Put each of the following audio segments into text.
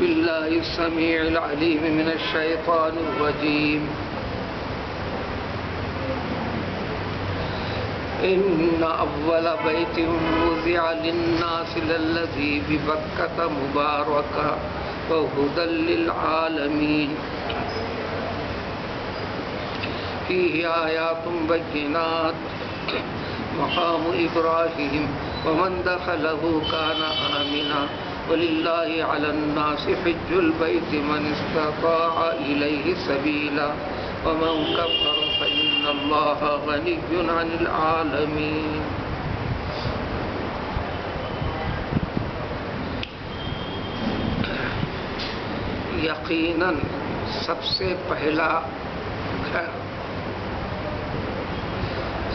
بالله السميع العليم من الشيطان الرجيم إن أول بيت وضع للناس للذي ببكة مباركا وهدى للعالمين فيه آيات بينات مقام إبراهيم ومن دخله كان آمنا ولله على الناس حج البيت من استطاع إليه سبيلا ومن كفر فإن الله غني عن العالمين یقیناً سب سے پہلا گھر،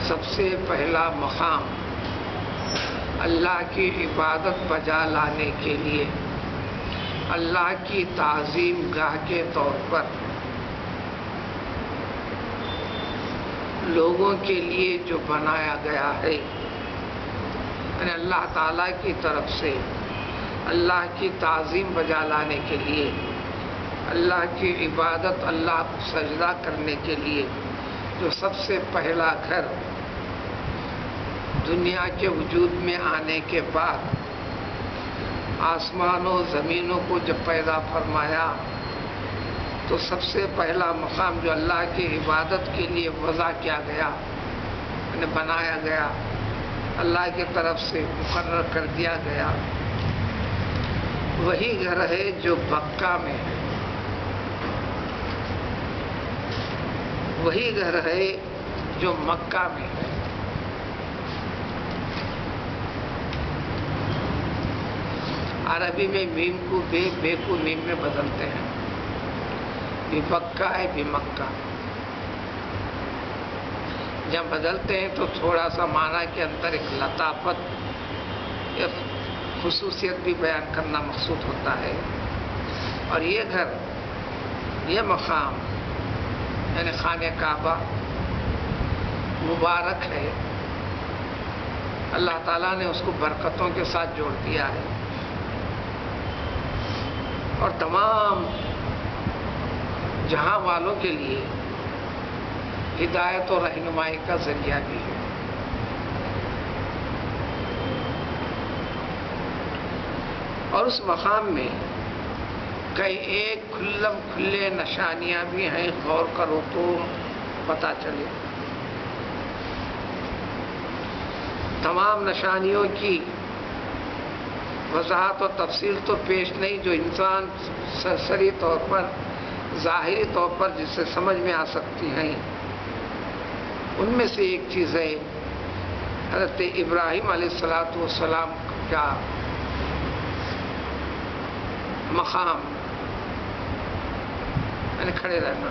سب سے پہلا مقام اللہ کی عبادت بجا لانے کے لیے، اللہ کی تعظیم گاہ کے طور پر لوگوں کے لیے جو بنایا گیا ہے، یعنی اللہ تعالیٰ کی طرف سے اللہ کی تعظیم بجا لانے کے لیے، اللہ کی عبادت، اللہ کو سجدہ کرنے کے لیے جو سب سے پہلا گھر دنیا کے وجود میں آنے کے بعد آسمانوں زمینوں کو جب پیدا فرمایا تو سب سے پہلا مقام جو اللہ کی عبادت کے لیے وضع کیا گیا، یعنی بنایا گیا، اللہ کی طرف سے مقرر کر دیا گیا، وہی گھر ہے جو مکہ میں ہے، وہی گھر ہے جو مکہ میں ہے۔ عربی میں میم کو بے، بے کو میم میں بدلتے ہیں، بھی مکہ ہے بھی مکہ۔ جب بدلتے ہیں تو تھوڑا سا معنی کے اندر ایک لطافت، ایک خصوصیت بھی بیان کرنا مقصود ہوتا ہے۔ اور یہ گھر، یہ مقام یعنی خانہ کعبہ مبارک ہے، اللہ تعالیٰ نے اس کو برکتوں کے ساتھ جوڑ دیا ہے، اور تمام جہاں والوں کے لیے ہدایت و رہنمائی کا ذریعہ بھی ہے۔ اور اس مقام میں کئی ایک کھلم کھلے نشانیاں بھی ہیں، غور کرو تو پتہ چلے۔ تمام نشانیوں کی وضاحت و تفصیل تو پیش نہیں، جو انسان سرسری طور پر، ظاہری طور پر جس سے سمجھ میں آ سکتی ہیں۔ ان میں سے ایک چیز ہے حضرت ابراہیم علیہ السلام کا مقام، یعنی کھڑے رہنا۔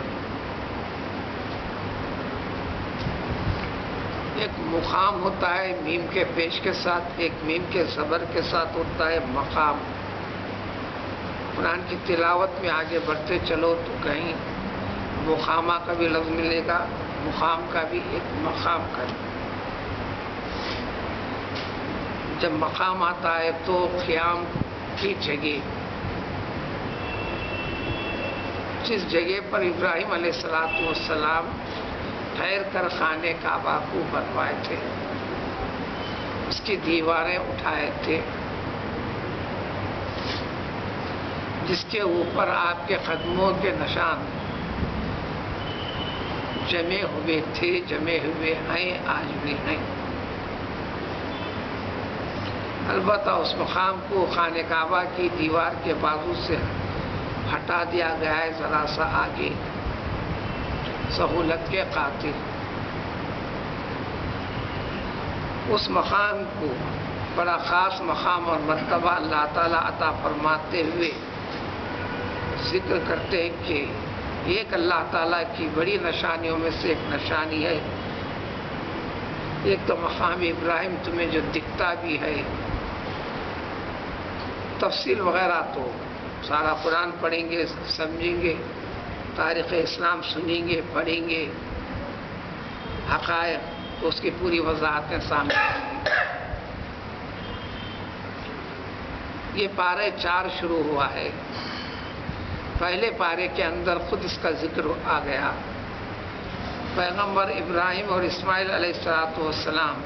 ایک مقام ہوتا ہے میم کے پیش کے ساتھ، ایک میم کے زبر کے ساتھ ہوتا ہے مقام۔ قرآن کی تلاوت میں آگے بڑھتے چلو تو کہیں مقامہ کا بھی لفظ ملے گا، مقام کا بھی، ایک مقام کا بھی۔ جب مقام آتا ہے تو قیام کی جگہ، جس جگہ پر ابراہیم علیہ السلام ٹھہر کر خانہ کعبہ کو بنوائے تھے، اس کی دیواریں اٹھائے تھے، جس کے اوپر آپ کے قدموں کے نشان جمے ہوئے تھے، جمے ہوئے ہیں، آج بھی ہیں۔ البتہ اس مقام کو خانہ کعبہ کی دیوار کے بازو سے ہٹا دیا گیا ہے ذرا سا آگے، سہولت کے خاطر۔ اس مقام کو بڑا خاص مقام اور مرتبہ اللہ تعالیٰ عطا فرماتے ہوئے ذکر کرتے ہیں کہ ایک اللہ تعالیٰ کی بڑی نشانیوں میں سے ایک نشانی ہے، ایک تو مقام ابراہیم تمہیں جو دکھتا بھی ہے۔ تفصیل وغیرہ تو سارا قرآن پڑھیں گے، سمجھیں گے، تاریخ اسلام سنیں گے، پڑھیں گے، حقائق تو اس کی پوری وضاحتیں سامنے آئیں گی۔ یہ پارہ 4 شروع ہوا ہے، پہلے پارے کے اندر خود اس کا ذکر آ گیا. پیغمبر ابراہیم اور اسماعیل علیہ السلام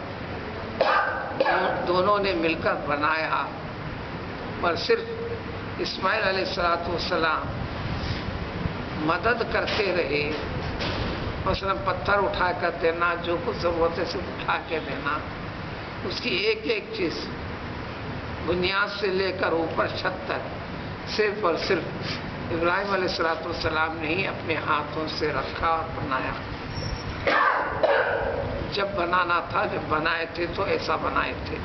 دونوں نے مل کر بنایا، پر صرف اسماعیل علیہ السلام مدد کرتے رہے. مثلا پتھر اٹھا کر دینا، جو کچھ ضرورت ہے صرف اٹھا کے دینا، اس کی ایک ایک چیز بنیاد سے لے کر اوپر چھت تک صرف اور صرف ابراہیم علیہ السلام نے ہی اپنے ہاتھوں سے رکھا اور بنایا. جب بنانا تھا، جب بنائے تھے تو ایسا بنائے تھے.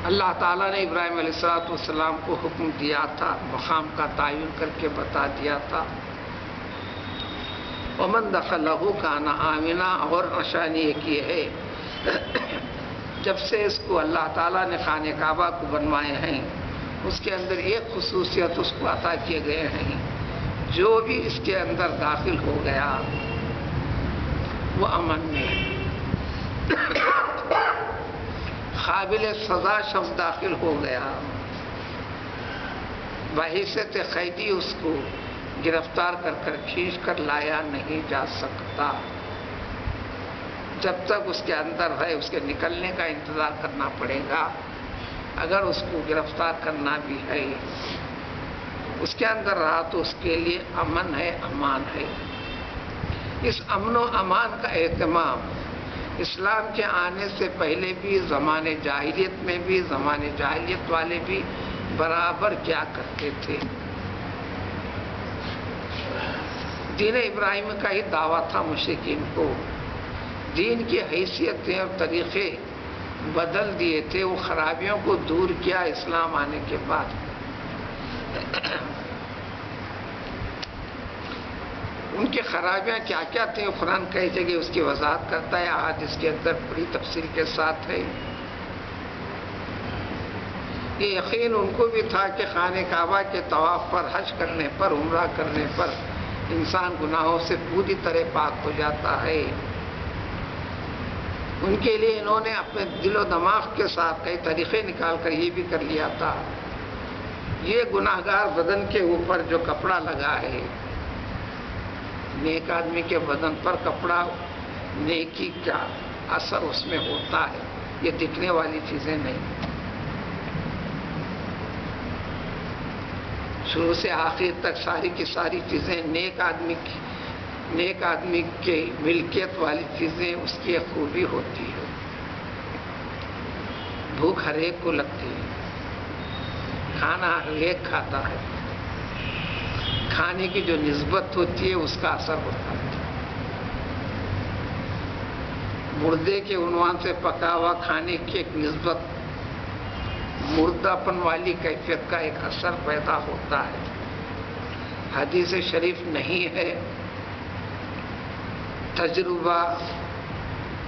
اللہ تعالیٰ نے ابراہیم علیہ السلام کو حکم دیا تھا، مقام کا تعین کر کے بتا دیا تھا. ومن دخلہ کان آمنا، اور نشانی ایک یہ ہے جب سے اس کو اللہ تعالیٰ نے خانہ کعبہ کو بنوائے ہیں، اس کے اندر ایک خصوصیت اس کو عطا کیے گئے ہیں، جو بھی اس کے اندر داخل ہو گیا وہ امن میں قابل سزا شخص داخل ہو گیا، بحیثیت قیدی اس کو گرفتار کر کر کھینچ کر لایا نہیں جا سکتا. جب تک اس کے اندر ہے اس کے نکلنے کا انتظار کرنا پڑے گا. اگر اس کو گرفتار کرنا بھی ہے، اس کے اندر رہا تو اس کے لیے امن ہے، امان ہے. اس امن و امان کا اہتمام اسلام کے آنے سے پہلے بھی، زمانے جاہلیت میں بھی، زمانے جاہلیت والے بھی برابر کیا کرتے تھے. دین ابراہیم کا ہی دعویٰ تھا مشرکین کو. دین کی حیثیتیں اور طریقے بدل دیے تھے، وہ خرابیوں کو دور کیا اسلام آنے کے بعد. ان کی خرابیاں کیا کیا تھیں قرآن کئی جگہ اس کی وضاحت کرتا ہے، احادیث کے اندر بڑی تفصیل کے ساتھ ہے. یہ یقین ان کو بھی تھا کہ خانہ کعبہ کے طواف پر، حج کرنے پر، عمرہ کرنے پر انسان گناہوں سے پوری طرح پاک ہو جاتا ہے. ان کے لیے انہوں نے اپنے دل و دماغ کے ساتھ کئی طریقے نکال کر یہ بھی کر لیا تھا. یہ گناہ گار بدن کے اوپر جو کپڑا لگا ہے، نیک آدمی کے بدن پر کپڑا نیکی کا اثر اس میں ہوتا ہے، یہ دکھنے والی چیزیں نہیں. شروع سے آخر تک ساری کی ساری چیزیں نیک آدمی کے ملکیت والی چیزیں اس کی ایک خوبی ہوتی ہے. بھوک ہر ایک کو لگتی ہے، کھانا ہر ایک کھاتا ہے، کھانے کی جو نسبت ہوتی ہے اس کا اثر ہوتا ہے. مردے کے عنوان سے پکا ہوا کھانے کی ایک نسبت، مردہ پن والی کیفیت کا ایک اثر پیدا ہوتا ہے. حدیث شریف نہیں ہے، تجربہ.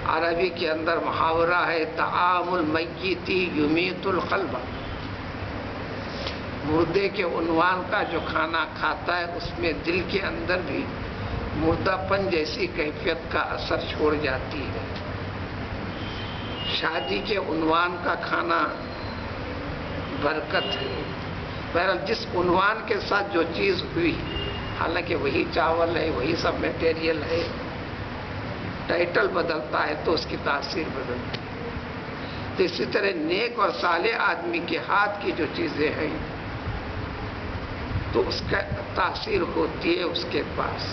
عربی کے اندر محاورہ ہے، طعام المیت یمیت القلب. مردے کے عنوان کا جو کھانا کھاتا ہے اس میں دل کے اندر بھی مردہ پن جیسی کیفیت کا اثر چھوڑ جاتی ہے. شادی کے عنوان کا کھانا برکت ہے. بہرحال جس عنوان کے ساتھ جو چیز ہوئی، حالانکہ وہی چاول ہے، وہی سب میٹیریل ہے، ٹائٹل بدلتا ہے تو اس کی تاثیر بدلتی ہے. تو اسی طرح نیک اور صالح آدمی کے ہاتھ کی جو چیزیں ہیں تو اس کا تاثیر ہوتی ہے اس کے پاس.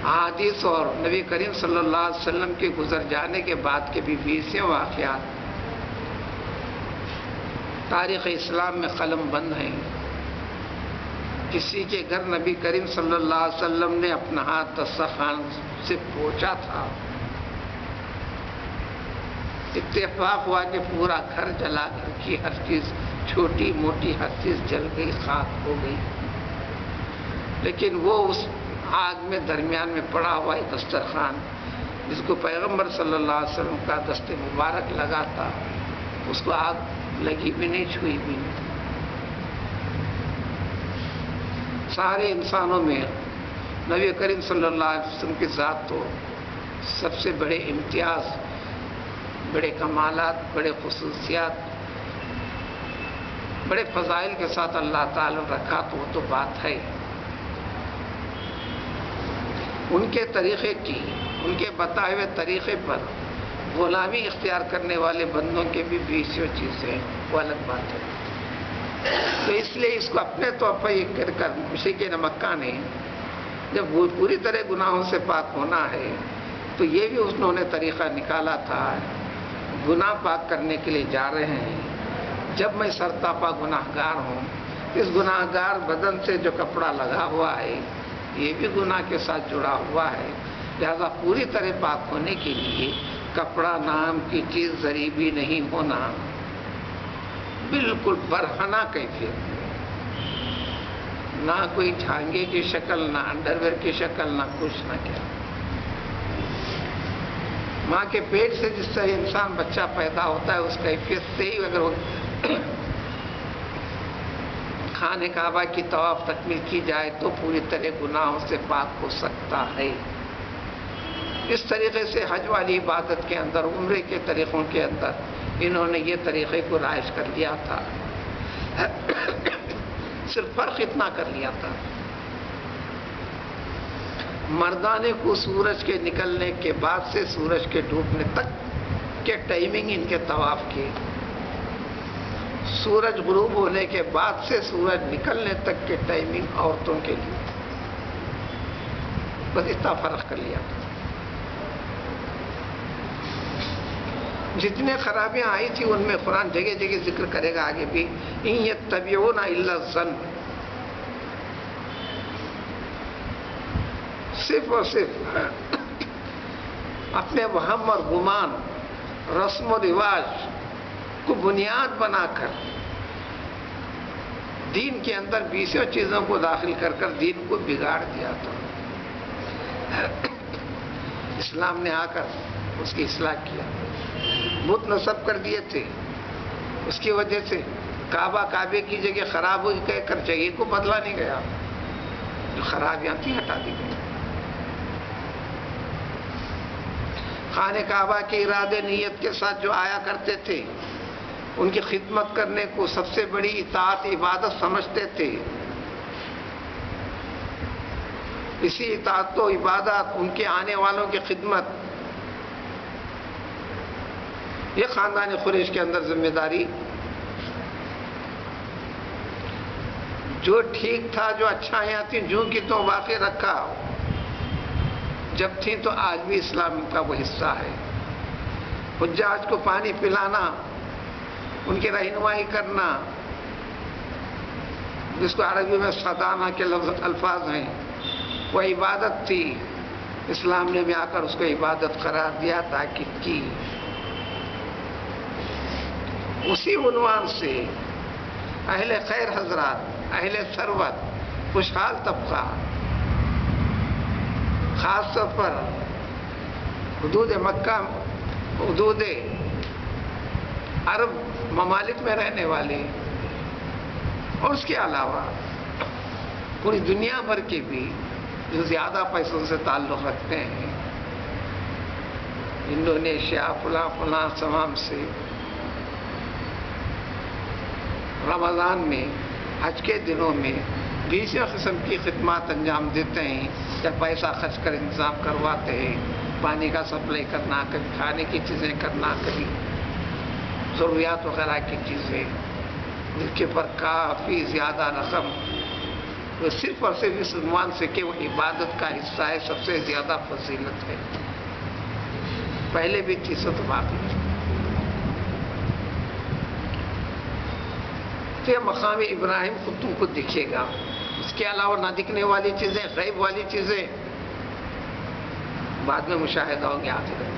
احادیث اور نبی کریم صلی اللہ علیہ وسلم کے گزر جانے کے بعد کے بھی 20 واقعات تاریخ اسلام میں قلم بند ہیں. کسی کے گھر نبی کریم صلی اللہ علیہ وسلم نے اپنا ہاتھ دسترخوان سے پوچھا تھا، اتفاق ہوا کہ پورا گھر جلا کر کی ہر چیز، چھوٹی موٹی ہر چیز جل گئی، خاک ہو گئی. لیکن وہ اس آگ میں درمیان میں پڑا ہوا ایک دسترخوان جس کو پیغمبر صلی اللہ علیہ وسلم کا دست مبارک لگا تھا، اس کو آگ لگی بھی نہیں، چھوئی بھی نہیں. سارے انسانوں میں نبی کریم صلی اللہ علیہ وسلم کی ذات تو سب سے بڑے امتیاز بڑے کمالات، بڑے خصوصیات، بڑے فضائل کے ساتھ اللہ تعالیٰ نے رکھا تو وہ تو بات ہے۔ ان کے طریقے کی، ان کے بتائے ہوئے طریقے پر غلامی اختیار کرنے والے بندوں کے بھی بیسیوں چیزیں ہیں، وہ الگ بات ہے۔ تو اس لیے اس کو اپنے طور پر یہ کر کر مشرکین مکہ نے جب وہ پوری طرح گناہوں سے پاک ہونا ہے تو یہ بھی انہوں نے طریقہ نکالا تھا، گناہ پاک کرنے کے لیے جا رہے ہیں۔ جب میں سرتاپا گناہ گار ہوں، اس گناہ گار بدن سے جو کپڑا لگا ہوا ہے یہ بھی گناہ کے ساتھ جڑا ہوا ہے، لہذا پوری طرح پاک ہونے کے لیے کپڑا نام کی چیز ضروری نہیں ہونا، بالکل برہنہ کیفیت میں، نہ کوئی جھانگے کی شکل، نہ انڈرویئر کی شکل، نہ کچھ نہ کیا۔ ماں کے پیٹ سے جس طرح انسان بچہ پیدا ہوتا ہے اس کیفیت سے ہی اگر وہ خانہ کعبہ کی طواف تکمیل کی جائے تو پوری طرح گناہوں سے پاک ہو سکتا ہے۔ اس طریقے سے حج والی عبادت کے اندر، عمرے کے طریقوں کے اندر انہوں نے یہ طریقے کو رائج کر لیا تھا، صرف فرق اتنا کر لیا تھا، مردانے کو سورج کے نکلنے کے بعد سے سورج کے ڈوبنے تک کے ٹائمنگ ان کے طواف کی، سورج غروب ہونے کے بعد سے سورج نکلنے تک کے ٹائمنگ عورتوں کے لیے، بس اتنا فرق کر لیا تھا۔ جتنے خرابیاں آئی تھی ان میں قرآن جگہ جگہ ذکر کرے گا آگے بھی، ان یتبعون الا الظن، صرف اور صرف اپنے وہم اور گمان، رسم و رواج کو بنیاد بنا کر دین کے اندر بیسوں چیزوں کو داخل کر کر دین کو بگاڑ دیا تھا۔ اسلام نے آ کر اس کی اصلاح کیا، بت نصب کر دیے تھے، اس کی وجہ سے کعبہ کعبے کی جگہ خراب ہوئی کہہ کر جگہ کو بدلا نہیں گیا، جو خرابیاں تھیں ہٹا دی گئی۔ خانہ کعبہ کے ارادے نیت کے ساتھ جو آیا کرتے تھے ان کی خدمت کرنے کو سب سے بڑی اطاعت عبادت سمجھتے تھے، اسی اطاعت و عبادت، ان کے آنے والوں کی خدمت، یہ خاندان قریش کے اندر ذمہ داری جو ٹھیک تھا، جو اچھائیاں تھیں جو کی تو واقع رکھا، جب تھیں تو آج بھی اسلام کا وہ حصہ ہے۔ حجاج کو پانی پلانا، ان کی رہنمائی کرنا، جس کو عربی میں صدانہ کے الفاظ ہیں، وہ عبادت تھی۔ اسلام نے بھی آ کر اس کو عبادت قرار دیا، تاکید کی۔ اسی عنوان سے اہل خیر حضرات، اہل ثروت، خوشحال طبقہ، خاص طور پر حدود مکہ، حدود عرب ممالک میں رہنے والے، اور اس کے علاوہ پوری دنیا بھر کے بھی جو زیادہ پیسوں سے تعلق رکھتے ہیں، انڈونیشیا، فلاں فلاں تمام سے رمضان میں، حج کے دنوں میں 20 قسم کی خدمات انجام دیتے ہیں، یا پیسہ خرچ کر انتظام کرواتے ہیں، پانی کا سپلائی کرنا، کبھی کھانے کی چیزیں کرنا، کبھی ضروریات وغیرہ کی چیزیں، جن کے پر کافی زیادہ رقم، وہ صرف اور صرف اس عنوان سے کہ وہ عبادت کا حصہ ہے، سب سے زیادہ فضیلت ہے۔ پہلے بھی تھی سو تو باقی ہے۔ تو یہ مقام ابراہیم کو تم کو دکھے گا، اس کے علاوہ نہ دکھنے والی چیزیں، غیب والی چیزیں بعد میں مشاہدہ ہوں گے آخرت۔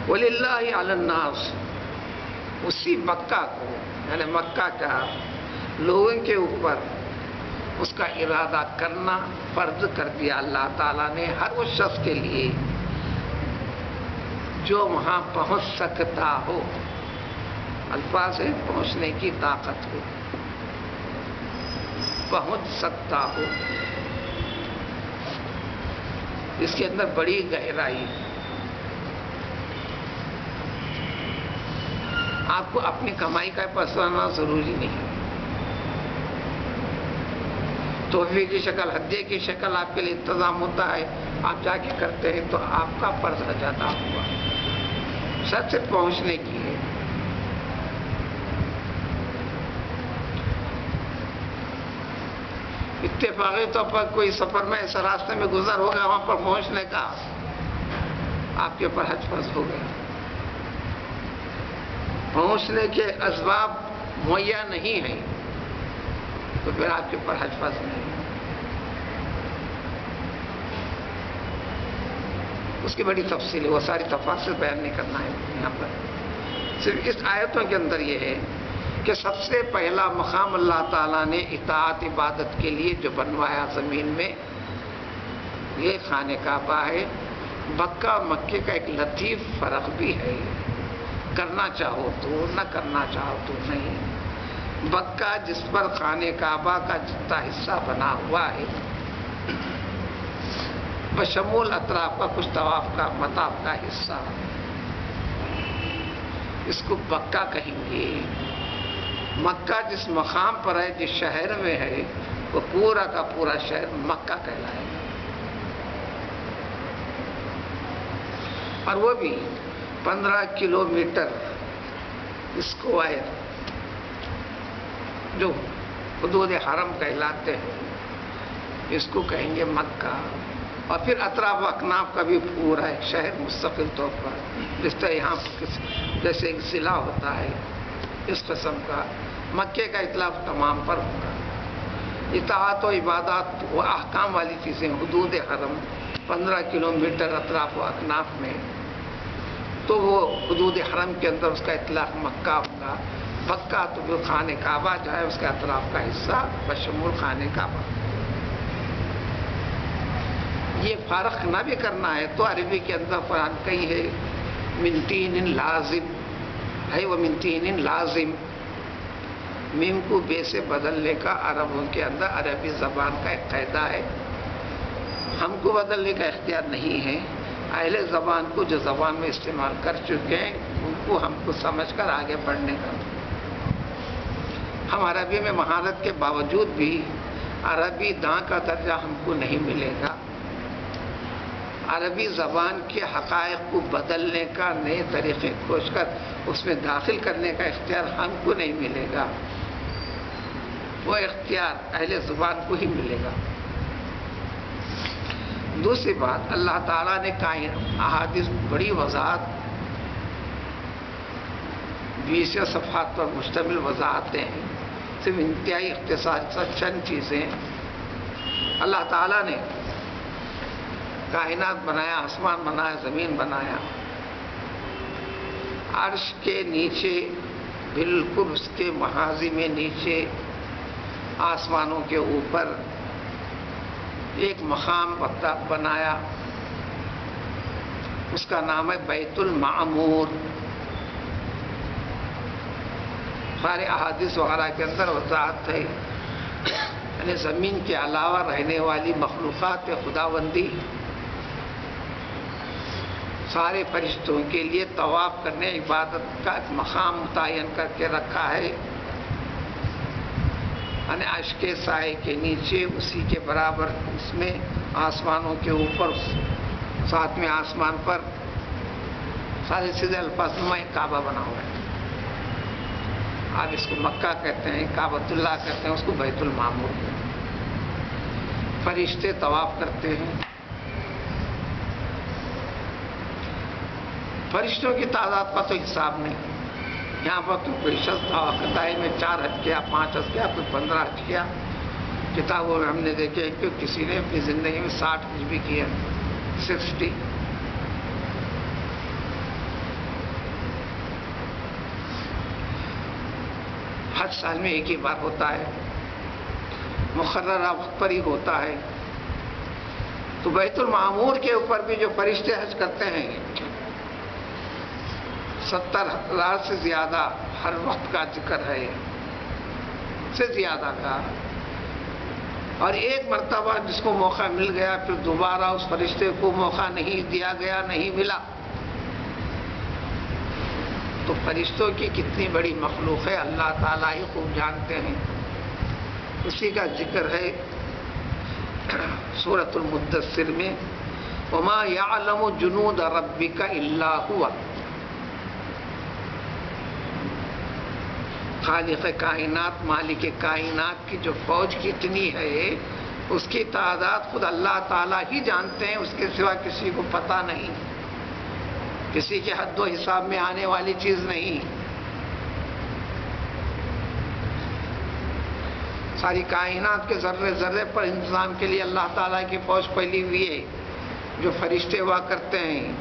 وَلِلَّهِ عَلَى النَّاسِ، اسی مکہ کو، یعنی مکہ کا لوگوں کے اوپر اس کا ارادہ کرنا فرض کر دیا اللہ تعالیٰ نے، ہر اس شخص کے لیے جو وہاں پہنچ سکتا ہو، الفاظ ہے پہنچنے کی طاقت ہو، پہنچ سکتا ہو۔ اس کے اندر بڑی گہرائی ہے. آپ کو اپنی کمائی کا پسوانا ضروری نہیں ہے. تحفے کی شکل، ہدیے کی شکل آپ کے لیے انتظام ہوتا ہے، آپ جا کے کرتے ہیں تو آپ کا فرض رہ جاتا ہوا سچ پہنچنے کی ہے. اتفاقی طور پر کوئی سفر میں ایسا راستے میں گزر ہو گیا، وہاں پر پہنچنے کا آپ کے اوپر حج فرض ہو گیا. پہنچنے کے اسباب مہیا نہیں ہیں تو پھر آپ کے اوپر حج فرض نہیں. اس کی بڑی تفصیل ہے، وہ ساری تفاصیل بیان نہیں کرنا ہے یہاں پر. صرف اس آیتوں کے اندر یہ ہے کہ سب سے پہلا مقام اللہ تعالیٰ نے اطاعت عبادت کے لیے جو بنوایا زمین میں، یہ خانہ کعبہ ہے. مکہ اور مکے کا ایک لطیف فرق بھی ہے، کرنا چاہو تو، نہ کرنا چاہو تو نہیں. مکہ جس پر خانہ کعبہ کا جتنا حصہ بنا ہوا ہے بشمول اطراف کا کچھ طواف کا مطاف کا حصہ، اس کو مکہ کہیں گے. مکہ جس مقام پر ہے، جس شہر میں ہے، وہ پورا کا پورا شہر مکہ کہلائے گا. اور وہ بھی 15 کلومیٹر اسکوائر جو حدود حرم کہلاتے ہیں، اس کو کہیں گے مکہ. اور پھر اطراف و اکناف کا بھی پورا ایک شہر مستقل طور پر، جس طرح یہاں جیسے ایک ضلع ہوتا ہے اس قسم کا مکے کا اطلاق تمام پر ہوگا. اطاعت و عبادات و احکام والی چیزیں حدود حرم 15 کلومیٹر اطراف و اکناف میں، تو وہ حدود حرم کے اندر اس کا اطلاق مکہ ہوگا. مکہ تو جو خانہ کعبہ جو ہے اس کے اطراف کا حصہ بشمول خانہ کعبہ. یہ فرق نہ بھی کرنا ہے تو عربی کے اندر قرآن کہی ہے من تین لازم ہے، وہ من تین لازم، میم کو بے سے بدلنے کا عربوں کے اندر عربی زبان کا ایک قاعدہ ہے. ہم کو بدلنے کا اختیار نہیں ہے. اہل زبان کو جو زبان میں استعمال کر چکے ہیں ان کو ہم کو سمجھ کر آگے بڑھنے کا. ہم عربی میں مہارت کے باوجود بھی عربی داں کا درجہ ہم کو نہیں ملے گا. عربی زبان کے حقائق کو بدلنے کا، نئے طریقے کھوج کر اس میں داخل کرنے کا اختیار ہم کو نہیں ملے گا. وہ اختیار اہل زبان کو ہی ملے گا. دوسری بات، اللہ تعالیٰ نے احادیث بڑی وضاحت، 20 صفحات پر مشتمل وضاحتیں ہیں، صرف انتہائی اختصار سے چند چیزیں. اللہ تعالیٰ نے کائنات بنایا، آسمان بنایا، زمین بنایا. عرش کے نیچے بالکل اس کے محاذی میں نیچے آسمانوں کے اوپر ایک مقام بنایا، اس کا نام ہے بیت المعمور. سارے احادیث وغیرہ کے اندر وضاحت ہے، یعنی زمین کے علاوہ رہنے والی مخلوقات خداوندی سارے فرشتوں کے لیے طواف کرنے، عبادت کا ایک مقام متعین کر کے رکھا ہے. یعنی عرش کے سائے کے نیچے اسی کے برابر اس میں آسمانوں کے اوپر 7ویں آسمان پر سارے سیدھے الفاظ میں کعبہ بنا ہوا ہے. آپ اس کو مکہ کہتے ہیں، کعبۃ اللہ کہتے ہیں، اس کو بیت المعمور کہتے ہیں. فرشتے طواف کرتے ہیں. فرشتوں کی تعداد کا تو حساب نہیں. یہاں پر تو کوئی شخص دعویٰ کرتا ہے میں 4 حج کیا، 5 حج کیا، کوئی 15 حج کیا. کتابوں میں ہم نے دیکھے کہ کسی نے اپنی زندگی میں 60 حج بھی کیا، 60. حج سال میں ایک ہی بار ہوتا ہے، مقررہ وقت پر ہی ہوتا ہے. تو بیت المعمور کے اوپر بھی جو فرشتے حج کرتے ہیں 70,000 سے زیادہ ہر وقت کا ذکر ہے، سے زیادہ کا. اور ایک مرتبہ جس کو موقع مل گیا پھر دوبارہ اس فرشتے کو موقع نہیں دیا گیا، نہیں ملا. تو فرشتوں کی کتنی بڑی مخلوق ہے اللہ تعالیٰ ہی خوب جانتے ہیں. اسی کا ذکر ہے سورۃ المدثر میں، وما یعلم جنود ربک الا هو. خالق کائنات، مالک کائنات کی جو فوج کتنی ہے اس کی تعداد خود اللہ تعالیٰ ہی جانتے ہیں، اس کے سوا کسی کو پتہ نہیں. کسی کے حد و حساب میں آنے والی چیز نہیں. ساری کائنات کے ذرے ذرے پر انتظام کے لیے اللہ تعالیٰ کی فوج پھیلی ہوئی ہے جو فرشتے ہوا کرتے ہیں.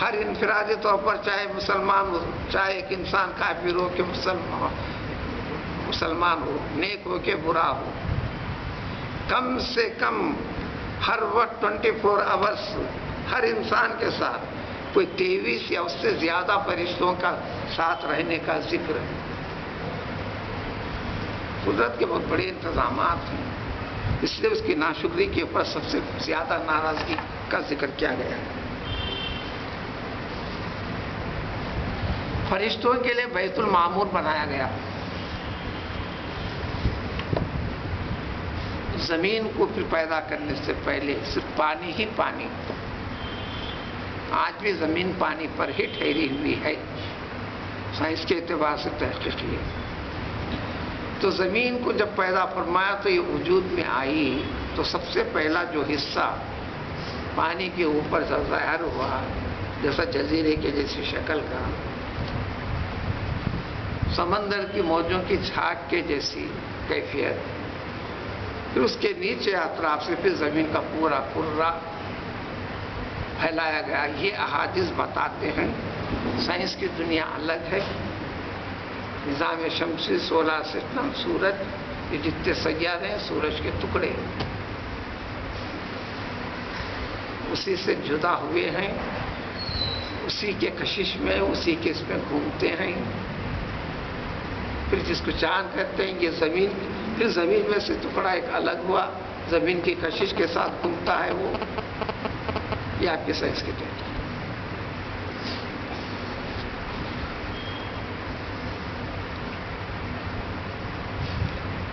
ہر انفرادی طور پر چاہے مسلمان ہو، چاہے ایک انسان کافر ہو کہ مسلمان ہو، نیک ہو کہ برا ہو، کم سے کم ہر وقت 24 آورس ہر انسان کے ساتھ کوئی 23 یا اس سے زیادہ فرشتوں کا ساتھ رہنے کا ذکر ہے. قدرت کے بہت بڑے انتظامات ہیں، اس لیے اس کی ناشکری کے اوپر سب سے زیادہ ناراضگی کا ذکر کیا گیا ہے. فرشتوں کے لیے بیت المعمور بنایا گیا. زمین کو پھر پیدا کرنے سے پہلے صرف پانی ہی پانی. آج بھی زمین پانی پر ہی ٹھہری ہوئی ہے، سائنس کے اعتبار سے تحقیق ہے. تو زمین کو جب پیدا فرمایا تو یہ وجود میں آئی تو سب سے پہلا جو حصہ پانی کے اوپر ظاہر ہوا جیسا جزیرے کے جیسی شکل کا، سمندر کی موجوں کی جھاگ کے جیسی کیفیت، پھر اس کے نیچے اطراف سے پھر زمین کا پورا کرہ پھیلایا گیا. یہ احادیث بتاتے ہیں سائنس کی دنیا الگ ہے. نظام شمسی 16 سسٹم، سورج، یہ جتنے سیارے ہیں سورج کے ٹکڑے اسی سے جدا ہوئے ہیں، اسی کے کشش میں، اسی کے اس میں گھومتے ہیں. پھر جس کو چاند کہتے ہیں یہ زمین، پھر زمین میں سے ٹکڑا ایک الگ ہوا، زمین کی کشش کے ساتھ گھومتا ہے. وہ یہ آپ کی سائنس کی ٹیکنیک.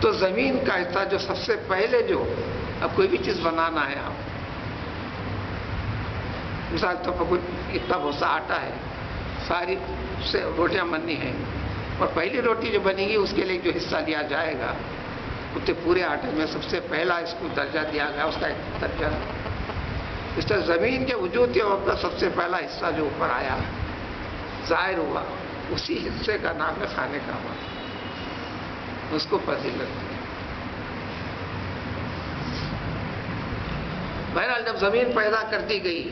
تو زمین کا حصہ جو سب سے پہلے جو اب کوئی بھی چیز بنانا ہے، آپ مثال طور پر کوئی اتنا بھوسا آٹا ہے، ساری سے روٹیاں بننی ہیں، اور پہلی روٹی جو بنے گی اس کے لیے جو حصہ لیا جائے گا اتنے پورے آٹے میں سب سے پہلا اس کو درجہ دیا گیا، اس کا ایک درجہ. اس طرح زمین کے وجود کے وقت سب سے پہلا حصہ جو اوپر آیا ظاہر ہوا، اسی حصے کا نام ہے کھانے کا عمل، اس کو فضیلت دی. بہرحال جب زمین پیدا کر دی گئی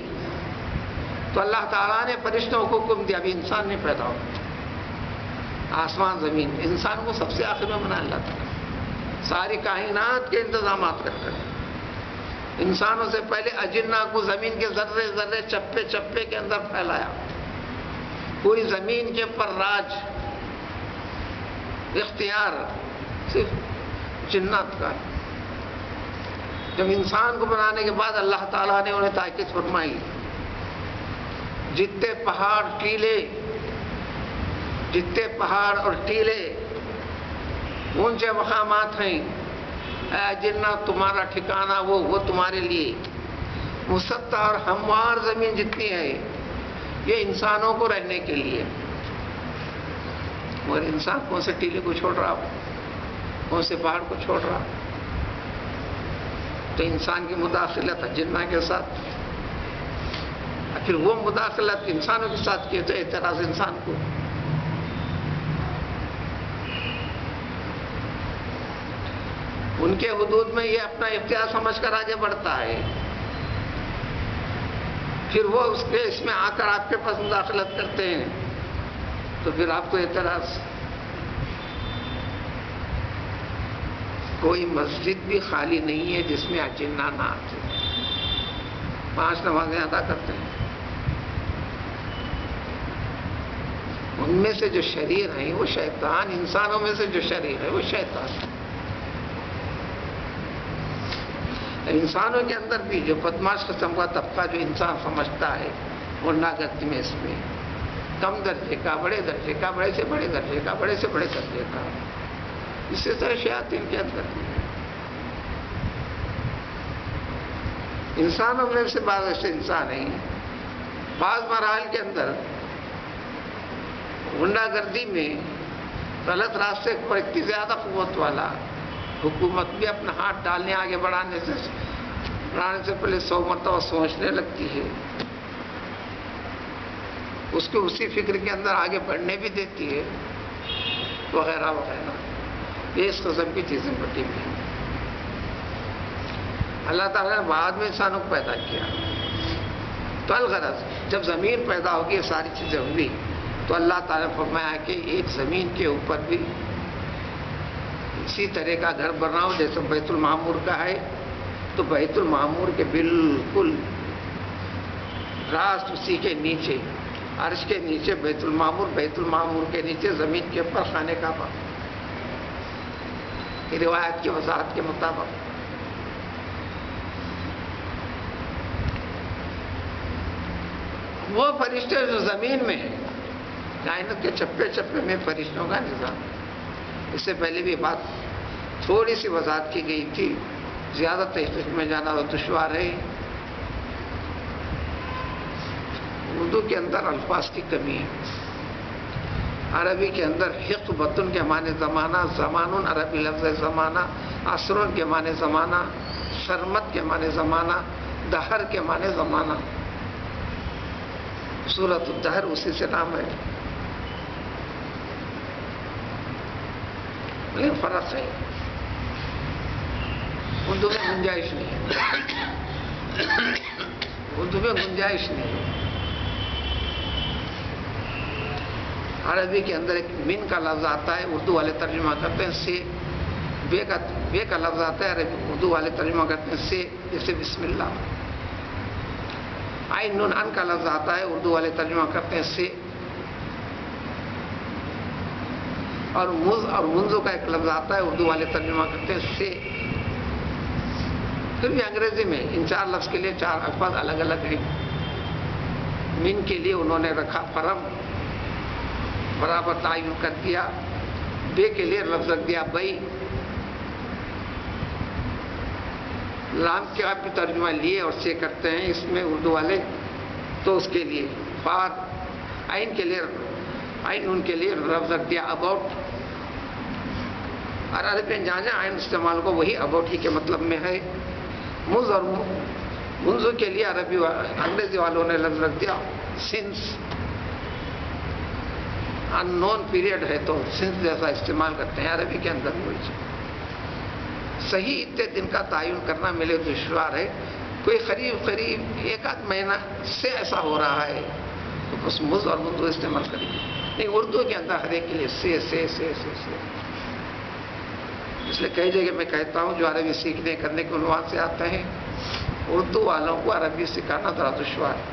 تو اللہ تعالیٰ نے فرشتوں کو حکم دیا ابھی انسان نہیں پیدا ہو. آسمان زمین، انسان کو سب سے آخر میں بنا اللہ تعالیٰ، ساری کائنات کے انتظامات کر کر. انسانوں سے پہلے اجنہ کو زمین کے ذرے ذرے چپے چپے کے اندر پھیلایا. پوری زمین کے پر راج اختیار صرف جنات کا. جب انسان کو بنانے کے بعد اللہ تعالیٰ نے انہیں تاکید فرمائی، جتنے پہاڑ اور ٹیلے اونچے مقامات ہیں، اے جنات تمہارا ٹھکانہ وہ تمہارے لیے مسطح اور ہموار زمین جتنی ہے یہ انسانوں کو رہنے کے لیے. مگر انسان کون سے ٹیلے کو چھوڑ رہا ہو، کون سے پہاڑ کو چھوڑ رہا. تو انسان کی مداخلت جنہ کے ساتھ، پھر وہ مداخلت انسانوں کے ساتھ کیے تو اعتراض انسان کو. ان کے حدود میں یہ اپنا اختیار سمجھ کر آگے بڑھتا ہے، پھر وہ اس میں آ کر آپ کے پاس مداخلت کرتے ہیں تو پھر آپ کو اعتراض. کوئی مسجد بھی خالی نہیں ہے جس میں اجنہ نہ آتے. 5 نمازیں ادا کرتے ہیں، ان میں سے جو شریر ہیں وہ شیطان، انسانوں میں سے جو شریر ہے وہ شیطان. انسانوں کے اندر بھی جو بدماش قسم کا طبقہ جو انسان سمجھتا ہے غنڈاگردی میں، اس میں کم درجے کا، بڑے درجے کا، بڑے سے بڑے درجے کا، بڑے سے بڑے درجے کا، اس طرح شیاطین کے اندر بھی انسانوں میں سے بعض ایسے انسان ہیں، بعض مراحل کے اندر غنڈا گردی میں غلط راستے پر اتنی زیادہ قوت والا حکومت بھی اپنا ہاتھ ڈالنے آگے بڑھانے سے پہلے 100 مرتبہ سوچنے لگتی ہے، اس کو اسی فکر کے اندر آگے بڑھنے بھی دیتی ہے، وغیرہ وغیرہ. یہ اس قسم کی چیزیں بٹی ہوئی ہیں. اللہ تعالیٰ نے بعد میں انسانوں کو پیدا کیا، تو الغرض جب زمین پیدا ہوگی، یہ ساری چیزیں ہوئی، تو اللہ تعالیٰ نے فرمایا کہ ایک زمین کے اوپر بھی اسی طرح کا گھر بناؤ جیسے بیت المعمور کا ہے. تو بیت المعمور کے بالکل راست اسی کے نیچے، عرش کے نیچے بیت المعمور کے نیچے زمین کے اوپر خانہ کعبہ، روایت کی وضاحت کے مطابق. وہ فرشتے جو زمین میں ہیں، کائنات کے چپے چپے میں فرشتوں کا نظام. اس سے پہلے بھی بات تھوڑی سی وضاحت کی گئی تھی، زیادہ تحقیق میں جانا دشوار ہے. اردو کے اندر الفاظ کی کمی ہے. عربی کے اندر حقبتن کے معنی زمانہ، زمانن عربی لفظ ہے زمانہ، عصرن کے معنی زمانہ، سرمت کے معنی زمانہ، دہر کے معنی زمانہ. سورۃ الدہر اسی سے نام ہے، لیکن فرق ہے. اردو میں گنجائش نہیں، اردو میں گنجائش نہیں. عربی کے اندر ایک من کا لفظ آتا ہے، اردو والے ترجمہ کرتے ہیں سے. بے کا لفظ آتا ہے، عربی اردو والے ترجمہ کرتے ہیں سے، جیسے بسم اللہ. عین نون ان کا لفظ آتا ہے، اردو والے ترجمہ کرتے ہیں سے. اور منذ کا ایک لفظ آتا ہے، اردو والے ترجمہ کرتے ہیں سے. پھر بھی انگریزی میں ان 4 لفظ کے لیے 4 الفاظ الگ الگ ہیں. من کے لیے انہوں نے رکھا فرم، برابر تعین کر دیا. بے کے لیے لفظ رکھ دیا بئی. لام کے آپ بھی ترجمہ لیے اور سے کرتے ہیں اس میں اردو والے، تو اس کے لیے فار. عین کے لیے، عین ان کے لیے لفظ رکھ دیا اباؤٹ. اور عربی میں جہاں عین استعمال کو وہی اباؤٹ ہی کے مطلب میں ہے. مز اور منذ کے لیے انگریزی والوں نے لفظ رکھ دیا سنس. ان نون پیریڈ ہے تو سنس جیسا استعمال کرتے ہیں عربی کے اندر. صحیح اتنے دن کا تعین کرنا میرے دشوار ہے. کوئی قریب 1 مہینہ سے ایسا ہو رہا ہے تو بس مز اور منذ استعمال کریں گے. نہیں، اردو کے اندر ہر ایک کے لیے سے. اس لیے کئی جگہ میں کہتا ہوں جو عربی سیکھنے کرنے کے عنوان سے آتے ہیں، اردو والوں کو عربی سکھانا ذرا دشوار ہے.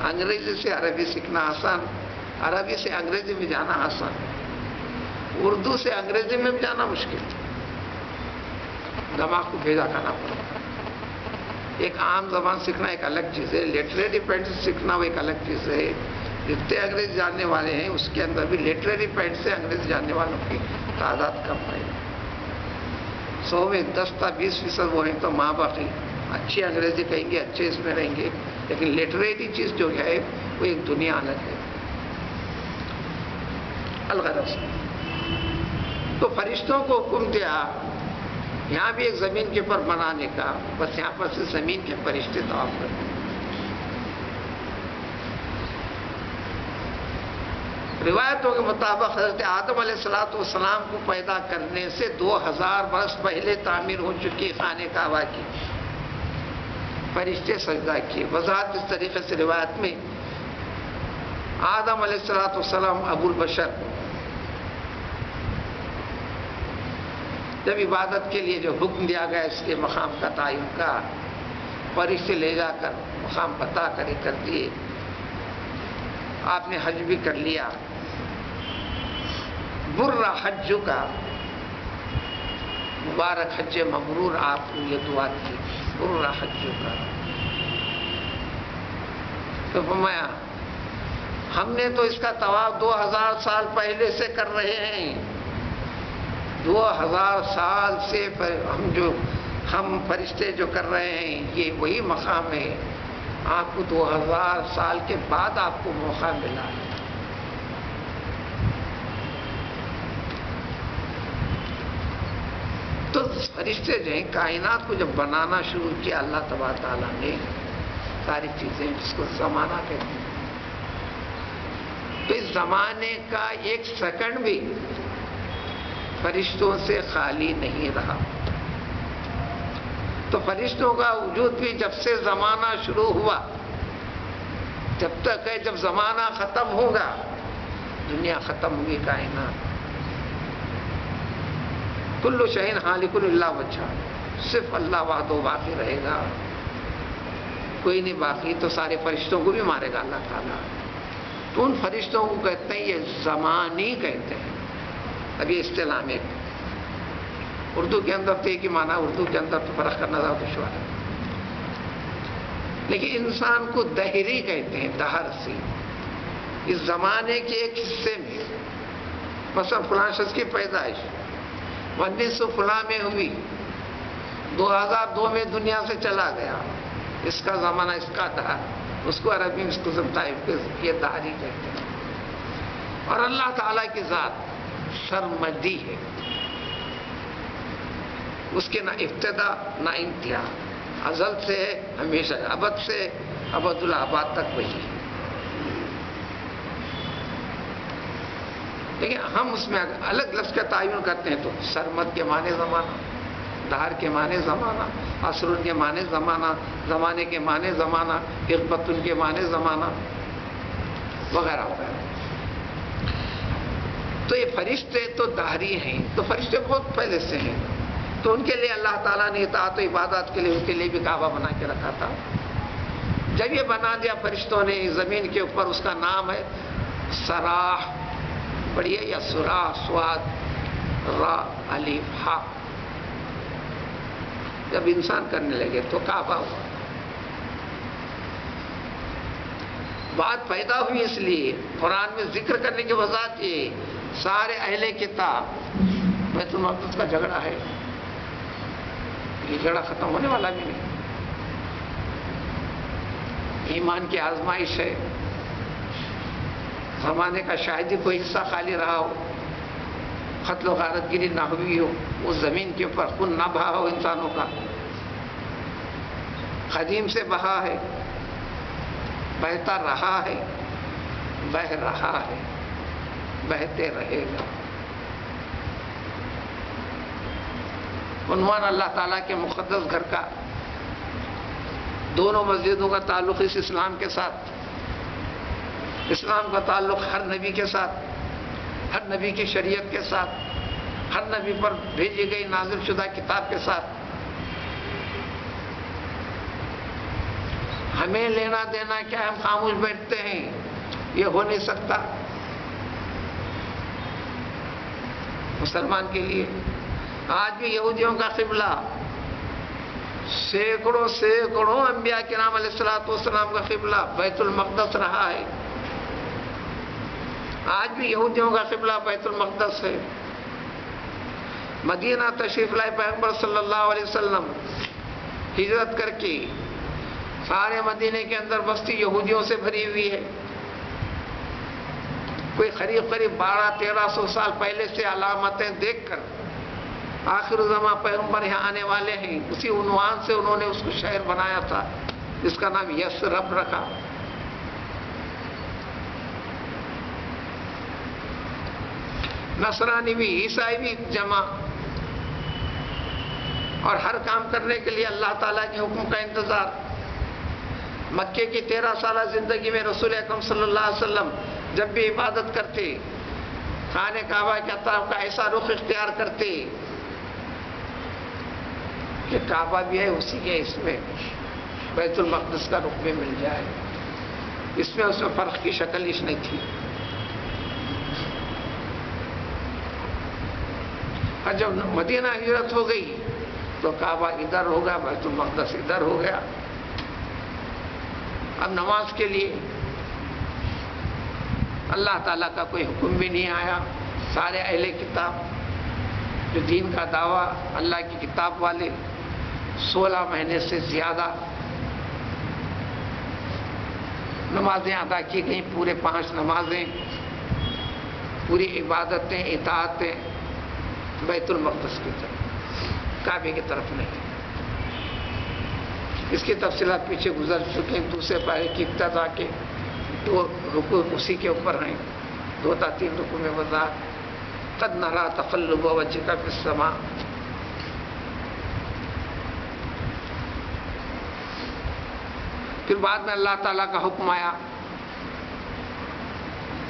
انگریزی سے عربی سیکھنا آسان، عربی سے انگریزی میں جانا آسان، اردو سے انگریزی میں بھی جانا مشکل. دماغ کو بھیجا کرنا پڑتا. ایک عام زبان سیکھنا ایک الگ چیز ہے، لٹریری پینٹ سیکھنا وہ ایک الگ چیز ہے. جتنے انگریزی جاننے والے ہیں اس کے اندر بھی لٹریری پینٹ سے انگریزی جاننے والوں کی تعداد کم ہے. 100 میں 10 تا 20% وہ ہیں تو ماں باقی اچھی انگریزی کہیں گے، اچھے اس میں رہیں گے. لیکن لٹریری چیز جو ہے وہ ایک دنیا الگ ہے. الغرض تو فرشتوں کو حکم دیا یہاں بھی ایک زمین کے اوپر بنانے کا، بس یہاں پر سے زمین کے فرشتے طواف کرتے. روایتوں کے مطابق حضرت آدم علیہ السلام کو پیدا کرنے سے 2000 برس پہلے تعمیر ہو چکی خانہ کعبہ کی. فرشتے سجدہ کیے. وضاحت اس طریقے سے روایت میں آدم علیہ السلام ابو البشر جب عبادت کے لیے جو حکم دیا گیا اس کے مقام کا تعین کا، فرشتے لے جا کر مقام بتا کر دیے. آپ نے حج بھی کر لیا. برا حج کا مبارک حج مبرور آپ کو یہ دعا کی برر حج کا. تو فرمایا ہم نے تو اس کا طواف 2000 سال پہلے سے کر رہے ہیں. 2000 سال سے ہم فرشتے جو کر رہے ہیں یہ وہی مقام ہے. آپ کو 2000 سال کے بعد آپ کو موقع ملا ہے. تو فرشتے جو ہیں کائنات کو جب بنانا شروع کیا اللہ تبارک تعالیٰ نے ساری چیزیں جس کو زمانہ کہتے ہیں تو اس زمانے کا ایک سیکنڈ بھی فرشتوں سے خالی نہیں رہا. تو فرشتوں کا وجود بھی جب سے زمانہ شروع ہوا جب تک ہے جب زمانہ ختم ہوگا دنیا ختم ہوگی کائنات. کل شیء ہالک الا وجہہ صرف اللہ وحدہ باقی رہے گا کوئی نہیں باقی. تو سارے فرشتوں کو بھی مارے گا اللہ تعالیٰ. تو ان فرشتوں کو کہتے ہیں یہ زمانی کہتے ہیں. اب یہ اصطلاح میں اردو کے اندر تو ایک ہی معنی اردو کے اندر تو فرق کرنا زیادہ دشوار ہے لیکن انسان کو دہری کہتے ہیں دہر سے. اس زمانے کے ایک حصے میں مثلا فلاں شخص کی پیدائش 1900 فلاں میں ہوئی 2002 میں دنیا سے چلا گیا اس کا زمانہ اس کا دہر اس کو عربی میں اس کو یہ دہری کہتے ہیں. اور اللہ تعالیٰ کی ذات سرمدی ہے اس کے نہ ابتدا نہ انتہا ازل سے ہے ہمیشہ ابد سے ابد الآباد تک وہی ہے. لیکن ہم اس میں الگ لفظ کا تعین کرتے ہیں تو سرمد کے معنی زمانہ دہر کے معنی زمانہ عصر کے معنی زمانہ زمانے کے معنی زمانہ حقبت کے معنی زمانہ وغیرہ وغیرہ. تو یہ فرشتے تو دہری ہیں تو فرشتے بہت پہلے سے ہیں تو ان کے لیے اللہ تعالیٰ نے اطاعت و عبادت کے لیے ان کے لیے بھی کعبہ بنا کے رکھا تھا. جب یہ بنا دیا فرشتوں نے زمین کے اوپر اس کا نام ہے سراح پڑھیے یا سراح سواد را الف ہا. جب انسان کرنے لگے تو کعبہ ہوا. بات پیدا ہوئی اس لیے قرآن میں ذکر کرنے کی وجہ یہ سارے اہل کتاب بیت المقدس کا جھگڑا ہے یہ جھگڑا ختم ہونے والا بھی نہیں. ایمان کی آزمائش ہے زمانے کا شاید ہی کوئی حصہ خالی رہا ہو قتل و غارت گیری نہ ہوئی ہو اس زمین کے اوپر خون نہ بہا ہو انسانوں کا قدیم سے بہا ہے بہتا رہا ہے بہہ رہا ہے بہتے رہے گا. عنوان اللہ تعالیٰ کے مقدس گھر کا دونوں مسجدوں کا تعلق اس اسلام کے ساتھ اسلام کا تعلق ہر نبی کے ساتھ ہر نبی کی شریعت کے ساتھ ہر نبی پر بھیجی گئی نازل شدہ کتاب کے ساتھ. ہمیں لینا دینا کیا ہم خاموش بیٹھتے ہیں یہ ہو نہیں سکتا. مسلمان کے لیے آج بھی یہودیوں کا قبلہ سینکڑوں انبیاء کرام علیہ الصلوۃ والسلام کا قبلہ بیت المقدس رہا ہے. آج بھی یہودیوں کا قبلہ بیت المقدس ہے. مدینہ تشریف لائے پیغمبر صلی اللہ علیہ وسلم ہجرت کر کے سارے مدینے کے اندر بستی یہودیوں سے بھری ہوئی ہے. کوئی قریب 1200-1300 سال پہلے سے علامتیں دیکھ کر آخر زمان پیغمبر یہاں آنے والے ہیں اسی عنوان سے انہوں نے اس کو شہر بنایا تھا جس کا نام یثرب رکھا. نصرانی بھی عیسائی بھی جمع اور ہر کام کرنے کے لیے اللہ تعالیٰ کے حکم کا انتظار. مکے کی 13 سالہ زندگی میں رسول اکرم صلی اللہ علیہ وسلم جب بھی عبادت کرتے خانہ کعبہ کی طرف کا ایسا رخ اختیار کرتے کہ کعبہ بھی ہے اسی کے اس میں بیت المقدس کا رخ بھی مل جائے. اس میں فرق کی شکل ہی نہیں تھی. اور جب مدینہ ہجرت ہو گئی تو کعبہ ادھر ہو گیا، بیت المقدس ادھر ہو گیا. اب نماز کے لیے اللہ تعالیٰ کا کوئی حکم بھی نہیں آیا. سارے اہل کتاب جو دین کا دعویٰ اللہ کی کتاب والے 16 مہینے سے زیادہ نمازیں ادا کی گئیں، پورے 5 نمازیں، پوری عبادتیں، اطاعتیں بیت المقدس کی طرف، کعبے کی طرف نہیں. اس کی تفصیلات پیچھے گزر چکے ہیں. دوسرے پارے کی ابتدا کے 2 رکوع اسی کے اوپر ہیں، 2 تا 3 رکوع میں وضاحت. قد نرى تقلب وجهك في السماء. پھر بعد میں اللہ تعالیٰ کا حکم آیا،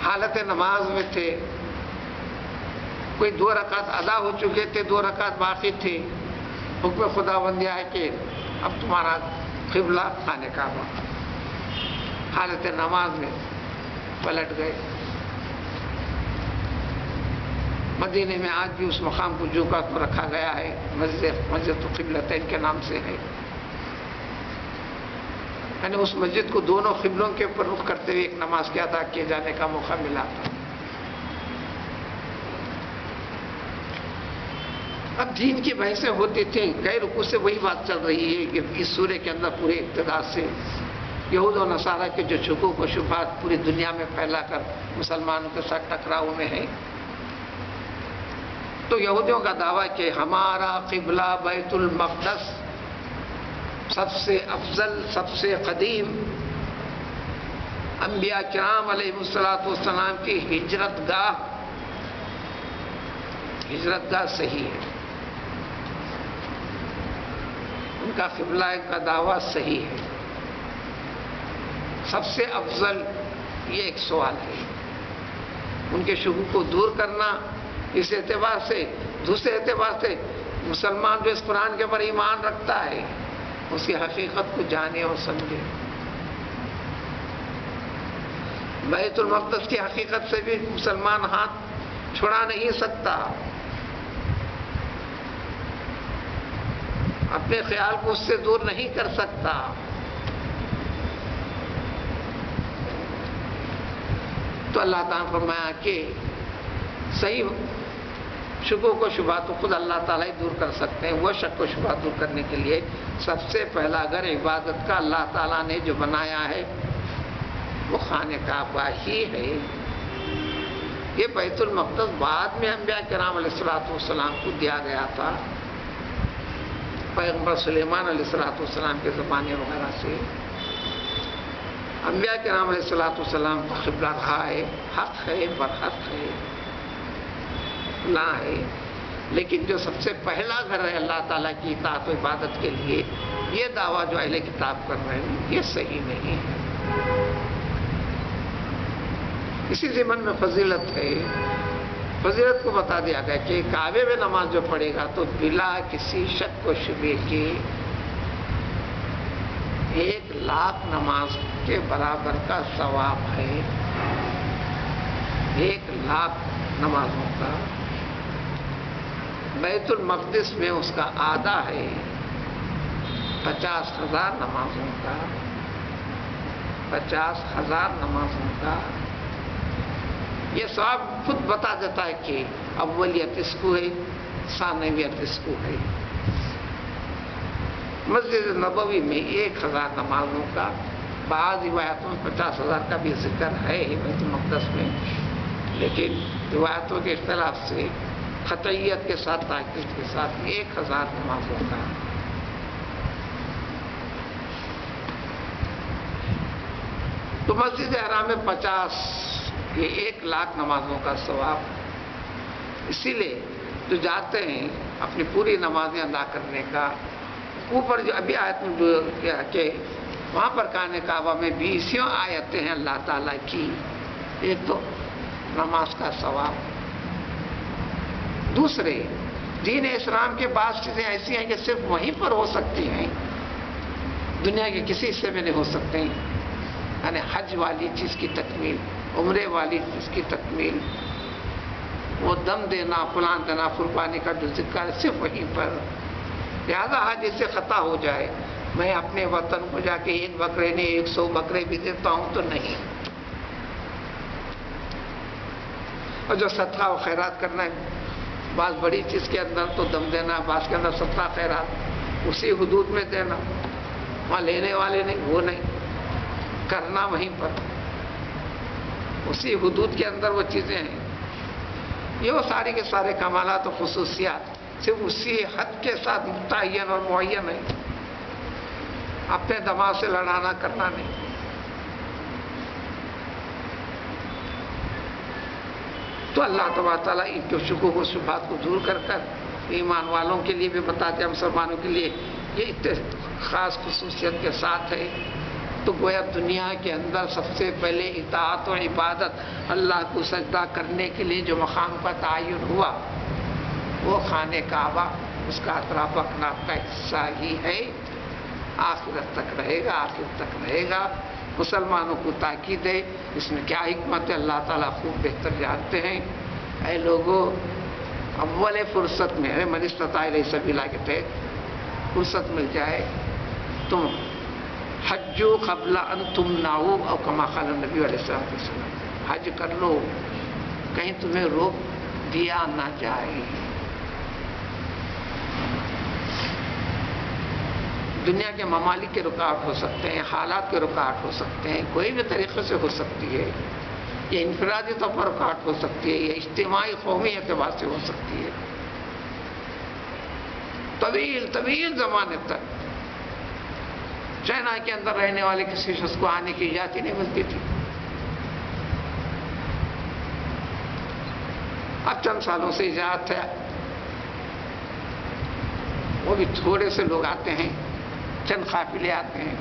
حالت نماز میں تھے، کوئی 2 رکعت ادا ہو چکے تھے، 2 رکعت باقی تھے. حکم خداوندی ہے کہ اب تمہارا قبلہ خانہ کعبہ. حالت نماز میں پلٹ گئے. مدینے میں آج بھی اس مقام کو جھکا کو رکھا گیا ہے، مسجد القبلتین کے نام سے ہے. یعنی اس مسجد کو دونوں قبلوں کے اوپر رخ کرتے ہوئے ایک نماز کے ادا کیے جانے کا موقع ملا تھا. اب دین کی بحثیں ہوتی تھیں. کئی رکوع سے وہی بات چل رہی ہے کہ اس سورے کے اندر پورے ابتدا سے یہود و نصارہ کے جو شکوک و شبہات پوری دنیا میں پھیلا کر مسلمانوں کے ساتھ ٹکراؤ میں ہیں. تو یہودیوں کا دعویٰ کہ ہمارا قبلہ بیت المقدس سب سے افضل، سب سے قدیم انبیاء کرام علیہ السلام کی ہجرت گاہ صحیح ہے، ان کا قبلہ کا دعویٰ صحیح ہے، سب سے افضل. یہ ایک سوال ہے. ان کے شکوک کو دور کرنا اس اعتبار سے. دوسرے اعتبار سے مسلمان جو اس قرآن کے اوپر ایمان رکھتا ہے اس کی حقیقت کو جانے اور سمجھے. بیت المقدس کی حقیقت سے بھی مسلمان ہاتھ چھڑا نہیں سکتا. اپنے خیال کو اس سے دور نہیں کر سکتا. تو اللہ تعالیٰ نے فرمایا کہ صحیح شکوک و شبہات تو خود اللہ تعالیٰ ہی دور کر سکتے ہیں. وہ شک و شبہ دور کرنے کے لیے سب سے پہلا اگر عبادت کا اللہ تعالیٰ نے جو بنایا ہے وہ خانہ کعبہ ہی ہے. یہ بیت المقدس بعد میں انبیاء کرام علیہ السلام کو دیا گیا تھا، پیغمبر سلیمان علیہ السلام کے زمانے وغیرہ سے. انبیاء کرام علیہ السلام کا قبلہ رہا ہے، حق ہے، برحق ہے، نہ ہے. لیکن جو سب سے پہلا گھر ہے اللہ تعالیٰ کی اطاعت و عبادت کے لیے، یہ دعویٰ جو اہل کتاب کر رہے ہیں یہ صحیح نہیں ہے. اسی ضمن میں فضیلت ہے. فضیلت کو بتا دیا گیا کہ کعبے میں نماز جو پڑھے گا تو بلا کسی شک و شبے کے 1,00,000 نماز کے برابر کا ثواب ہے. 1,00,000 نمازوں کا. بیت المقدس میں اس کا آدھا ہے، 50,000 نمازوں کا. 50,000 نمازوں کا یہ ثواب خود بتا دیتا ہے کہ اولیت اس کو ہے، ثانویت اس کو ہے. مسجد نبوی میں 1,000 نمازوں کا، بعض روایتوں میں 50,000 کا بھی ذکر ہے بیت المقدس میں، لیکن روایتوں کے اختلاف سے قطعیت کے ساتھ، تاکید کے ساتھ 1,000 نمازوں کا. تو مسجد حرام میں 50 یہ 1,00,000 نمازوں کا ثواب. اسی لیے جو جاتے ہیں اپنی پوری نمازیں ادا کرنے کا، اوپر جو ابھی آیت میں جو کہ وہاں پر خانہ کعبہ میں 20 آیتیں ہیں اللہ تعالیٰ کی. ایک تو نماز کا ثواب. دوسرے دین اسلام کے بعض چیزیں ایسی ہیں کہ صرف وہیں پر ہو سکتی ہیں، دنیا کے کسی حصے میں نہیں ہو سکتے. یعنی حج والی چیز کی تکمیل، عمرے والی چیز کی تکمیل، وہ دم دینا، فلان دینا، قربانی کا جو ذکر ہے صرف وہیں پر. لہذا حج اس سے خطا ہو جائے میں اپنے وطن کو جا کے 1 بکرے نہیں 100 بکرے بھی دیتا ہوں تو نہیں. اور جو صدقہ و خیرات کرنا ہے بعض بڑی چیز کے اندر تو دم دینا، بعض کے اندر صدقہ خیرات اسی حدود میں دینا، وہاں لینے والے نہیں، وہ نہیں کرنا، وہیں پر اسی حدود کے اندر وہ چیزیں ہیں. یہ وہ سارے کے سارے کمالات و خصوصیات صرف اسی حد کے ساتھ متعین اور معین ہے، اپنے دماغ سے لڑانا کرنا نہیں. تو اللہ تبارک تعالیٰ ان کے شکوک و شبہات کو دور کر ایمان والوں کے لیے بھی بتاتے ہیں، مسلمانوں کے لیے یہ خاص خصوصیت کے ساتھ ہے. تو گویا دنیا کے اندر سب سے پہلے اطاعت و عبادت اللہ کو سجدہ کرنے کے لیے جو مقام کا تعین ہوا وہ خانہ کعبہ، اس کا اطراف اکناف کا حصہ ہی ہے، آخرت تک رہے گا، آخرت تک رہے گا. مسلمانوں کو تاکید ہے، اس میں کیا حکمت ہے اللہ تعالیٰ خوب بہتر جانتے ہیں. اے لوگوں، اول فرصت میں من استطاع الیہ سبیلا کے تحت فرصت مل جائے تم حجو قبل ان تمنعوا او کما قال النبی علیہ الصلوۃ والسلام، حج کر لو کہیں تمہیں روک دیا نہ جائے. دنیا کے ممالک کے رکاوٹ ہو سکتے ہیں، حالات کے رکاوٹ ہو سکتے ہیں، کوئی بھی طریقے سے ہو سکتی ہے. یہ انفرادی طور پر رکاوٹ ہو سکتی ہے، یہ اجتماعی قومی اعتبار سے ہو سکتی ہے. طویل زمانے تک چائنا کے اندر رہنے والے کسی شخص کو آنے کی اجازت ہی نہیں ملتی تھی. اب چند سالوں سے اجازت ہے، وہ بھی تھوڑے سے لوگ آتے ہیں، چند قافلے آتے ہیں.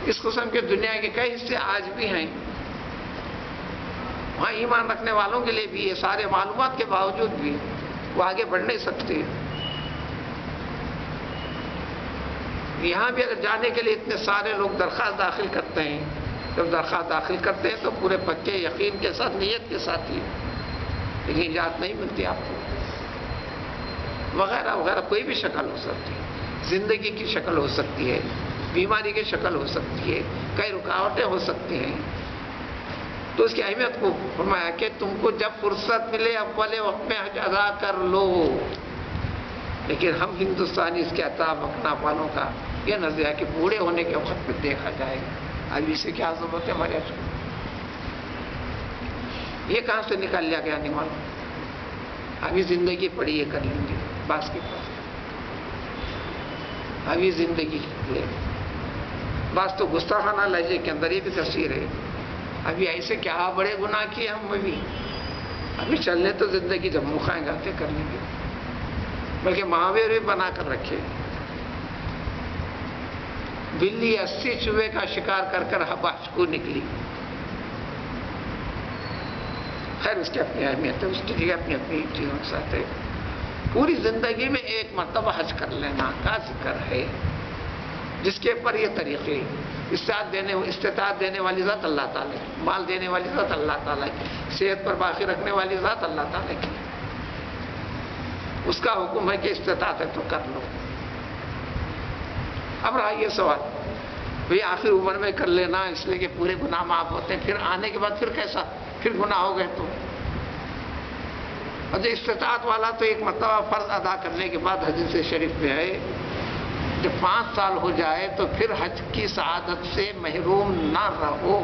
اس قسم کے دنیا کے کئی حصے آج بھی ہیں، وہاں ایمان رکھنے والوں کے لیے بھی یہ سارے معلومات کے باوجود بھی وہ آگے بڑھ نہیں سکتے. یہاں بھی اگر جانے کے لیے اتنے سارے لوگ درخواست داخل کرتے ہیں، جب درخواست داخل کرتے ہیں تو پورے پکے یقین کے ساتھ، نیت کے ساتھ ہی، لیکن اجازت نہیں ملتی آپ کو، وغیرہ وغیرہ. کوئی بھی شکل ہو سکتی ہے، زندگی کی شکل ہو سکتی ہے، بیماری کی شکل ہو سکتی ہے، کئی رکاوٹیں ہو سکتی ہیں. تو اس کی اہمیت کو فرمایا کہ تم کو جب فرصت ملے اول وقت میں حج ادا کر لو. لیکن ہم ہندوستانی اس کے اطراف اکناف والوں کا یہ نظریہ کہ بوڑھے ہونے کے وقت پہ دیکھا جائے گا. اب اسے کیا ضرورت ہے ہمارے حج کو؟ یہ کہاں سے نکال لیا گیا نہیں معلوم. ابھی زندگی پڑی ہے، کر لیں گے باس کے پاس، ابھی زندگی لے. بس تو گستاخانہ لہجے کے اندر یہ بھی تفسیر ہے، ابھی ایسے کیا بڑے گناہ کیے ہم، ابھی چلنے تو زندگی جب موقع گاتے کر لیں گے. بلکہ مہاویر بھی بنا کر رکھے، بلی 80 چوہے کا شکار کر کر حبش کو نکلی. خیر اس کی اپنی اہمیت ہے، اس کی جگہ اپنی اپنی چیزوں کے ساتھ ہے. پوری زندگی میں ایک مرتبہ حج کر لینا کا ذکر ہے، جس کے پر یہ طریقے استطاعت دینے والی ذات اللہ تعالیٰ کی، مال دینے والی ذات اللہ تعالیٰ کی، صحت پر باقی رکھنے والی ذات اللہ تعالیٰ کی. اس کا حکم ہے کہ استطاعت ہے تو کر لو. اب رہا یہ سوال، بھئی آخر عمر میں کر لینا اس لیے کہ پورے گناہ معاف ہوتے ہیں، پھر آنے کے بعد پھر کیسا، پھر گناہ ہو گئے تو؟ اور جو استطاعت والا تو ایک مرتبہ فرض ادا کرنے کے بعد حدیث شریف میں ہے جب 5 سال ہو جائے تو پھر حج کی سعادت سے محروم نہ رہو.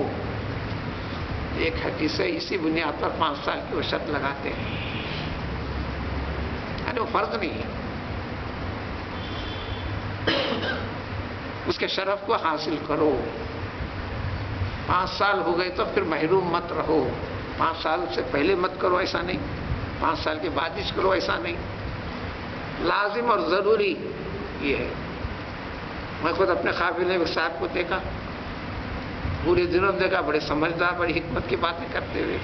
ایک حدیث ہے، اسی بنیاد پر 5 سال کی وہ شرط لگاتے ہیں، یعنی وہ فرض نہیں ہے، اس کے شرف کو حاصل کرو. 5 سال ہو گئے تو پھر محروم مت رہو. 5 سال سے پہلے مت کرو ایسا نہیں، 5 سال کے بعد ہی کرو ایسا نہیں. لازم اور ضروری یہ ہے. میں خود اپنے قافلے میں صاحب کو دیکھا، پورے دنوں دیکھا، بڑے سمجھدار، بڑی حکمت کی باتیں کرتے ہوئے،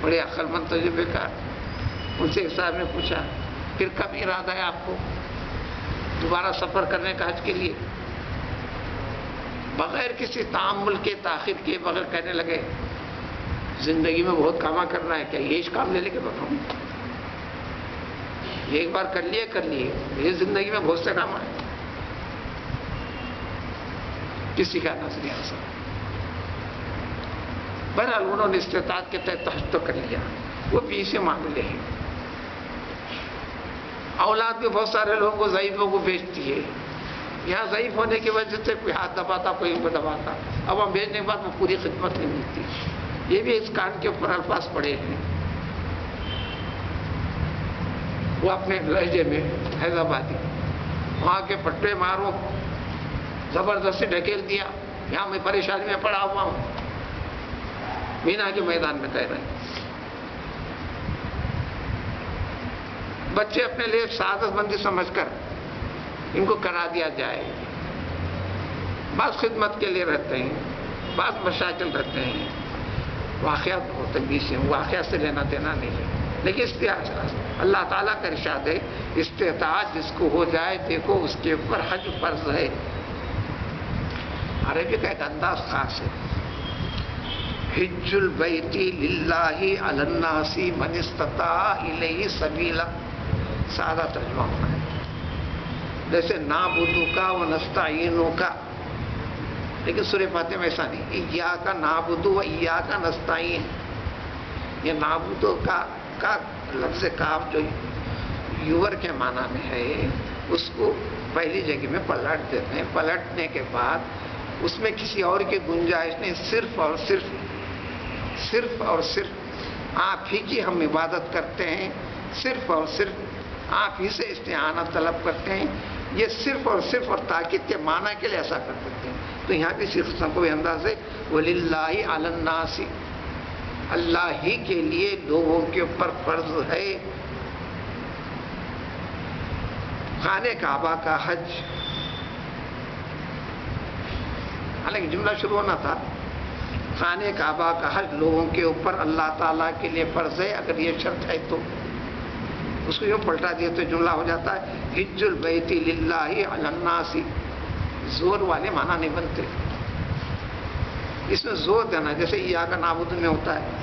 بڑے عقل مند تجربے کار. ان سے صاحب نے پوچھا پھر کب ارادہ ہے آپ کو دوبارہ سفر کرنے کا حج کے لیے؟ بغیر کسی تعامل کے تاخیر کے بغیر کہنے لگے زندگی میں بہت کام کرنا ہے، کیا یہ کام لے لے کے بتاؤں؟ یہ ایک بار کر لیے یہ زندگی میں بہت سے کام آئے. کسی کا نظریہ ایسا. بہرحال انہوں نے استطاعت کے تحت تحج تو کر لیا، وہ بھی سے معاملے ہیں. اولاد بھی بہت سارے لوگوں کو ضعیفوں کو بھیجتی ہے. یہاں ضعیف ہونے کی وجہ سے کوئی ہاتھ دباتا کوئی ان کو دباتا، اب ہم بھیجنے کے بعد وہ پوری خدمت نہیں ملتی. یہ بھی اس کان کے اوپر الفاظ پڑے ہیں. وہ اپنے لہجے میں حیدرآبادی وہاں کے پٹے مارو زبردستی ڈھکیل دیا، یہاں میں پریشانی میں پڑا ہوا ہوں. مینا کے میدان میں کہہ رہے ہیں بچے اپنے لیے سعادت مندی سمجھ کر ان کو کرا دیا جائے. بعض خدمت کے لیے رہتے ہیں، بعض مشاکل رہتے ہیں، واقعات ہوتے ہیں بیچ میں، واقعات سے لینا دینا نہیں ہے. لیکن استطاعت اللہ تعالیٰ کا ارشاد ہے استطاعت جس کو ہو جائے دیکھو اس کے اوپر حج فرض ہے. عربی کا ایک انداز خاص ہے. حج البیت للہ علی الناس من استطاع الیہ سبیلا. سادہ ترجمہ ہونا ہے جیسے نعبدو کا و نستعینو کا، لیکن سورہ فاتحہ میں ایسا نہیں. ایاک نعبدو و ایاک نستعین. یہ نعبدو کا لفظ کاف جو یور کے معنی میں ہے اس کو پہلی جگہ میں پلٹ دیتے ہیں. پلٹنے کے بعد اس میں کسی اور کی گنجائش نہیں، صرف اور صرف آپ ہی کی ہم عبادت کرتے ہیں، صرف اور صرف آپ ہی سے استعانت طلب کرتے ہیں. یہ صرف اور تاکید کے معنی کے لیے ایسا کر سکتے ہیں. تو یہاں بھی اسی قسم کو بھی انداز ہے وَلِلَّهِ عَلَى النَّاسِ، اللہ ہی کے لیے لوگوں کے اوپر فرض ہے خانہ کعبہ کا حج. حالانکہ جملہ شروع ہونا تھا خانہ کعبہ کا حج لوگوں کے اوپر اللہ تعالیٰ کے لیے فرض ہے. اگر یہ شرط ہے تو اس کو یوں پلٹا دیا تو جملہ ہو جاتا ہے حج البیت للہ علی الناس. زور والے معنی نہیں بنتے، اس میں زور دینا جیسے ایاک نعبد میں ہوتا ہے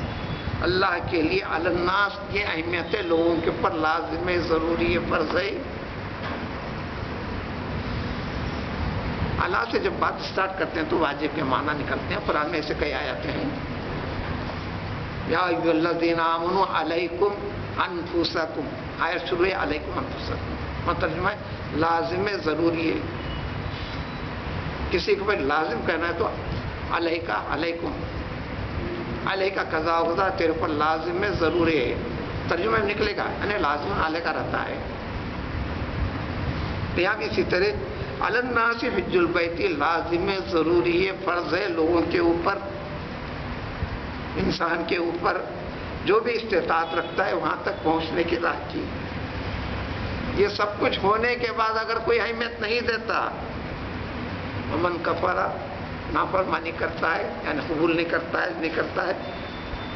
اللہ کے لیے. علی الناس یہ اہمیت ہے، لوگوں کے اوپر لازم ہے، ضروری ہے، فرض ہے. اللہ سے جب بات سٹارٹ کرتے ہیں تو واجب کے معنی نکلتے ہیں. قرآن میں ایسے کئی آیاتیں ہیں یا ایھا الذین آمنوا علیکم انفسکم. آیت شروع ہے علیکم انفسکم، ترجمہ ہے لازم ہے، ضروری ہے. کسی کو بھائی لازم کہنا ہے تو علیہ کا علیکم، علیہ کا قضا ہوگا تیرے پر لازم ہے، ضروری ہے. ترجمہ میں نکلے گا یعنی لازم علیہ کا رہتا ہے. یہاں بھی اسی طرح علی الناس حج البیت لازم ہے، ضروری ہے، فرض ہے لوگوں کے اوپر، انسان کے اوپر جو بھی استطاعت رکھتا ہے وہاں تک پہنچنے کی راہ کی. یہ سب کچھ ہونے کے بعد اگر کوئی اہمیت نہیں دیتا، ومن کفر نافرمانی کرتا ہے یعنی قبول نہیں کرتا ہے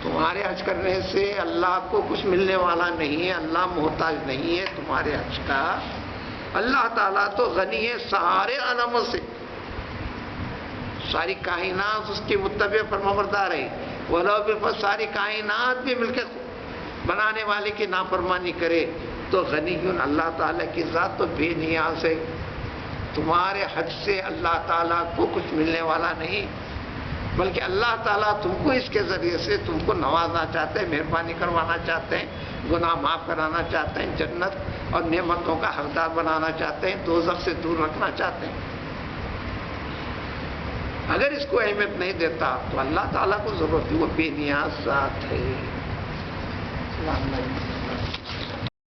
تمہارے حج کرنے سے اللہ کو کچھ ملنے والا نہیں ہے، اللہ محتاج نہیں ہے تمہارے حج کا. اللہ تعالیٰ تو غنی ہے سارے عالموں سے، ساری کائنات اس کی متبع فرمانبردار ہے. ولو بالفضل ساری کائنات بھی مل کے بنانے والے کی نافرمانی کرے تو غنی اللہ تعالیٰ کی ذات تو بے نیاز ہے. تمہارے حج سے اللہ تعالیٰ کو کچھ ملنے والا نہیں، بلکہ اللہ تعالیٰ تم کو اس کے ذریعے سے تم کو نوازنا چاہتے ہیں، مہربانی کروانا چاہتے ہیں، گناہ معاف کرانا چاہتے ہیں، جنت اور نعمتوں کا حقدار بنانا چاہتے ہیں، دوزخ سے دور رکھنا چاہتے ہیں. اگر اس کو اہمیت نہیں دیتا تو اللہ تعالیٰ کو ضرورت ہے، وہ بے نیاز ذات ہے.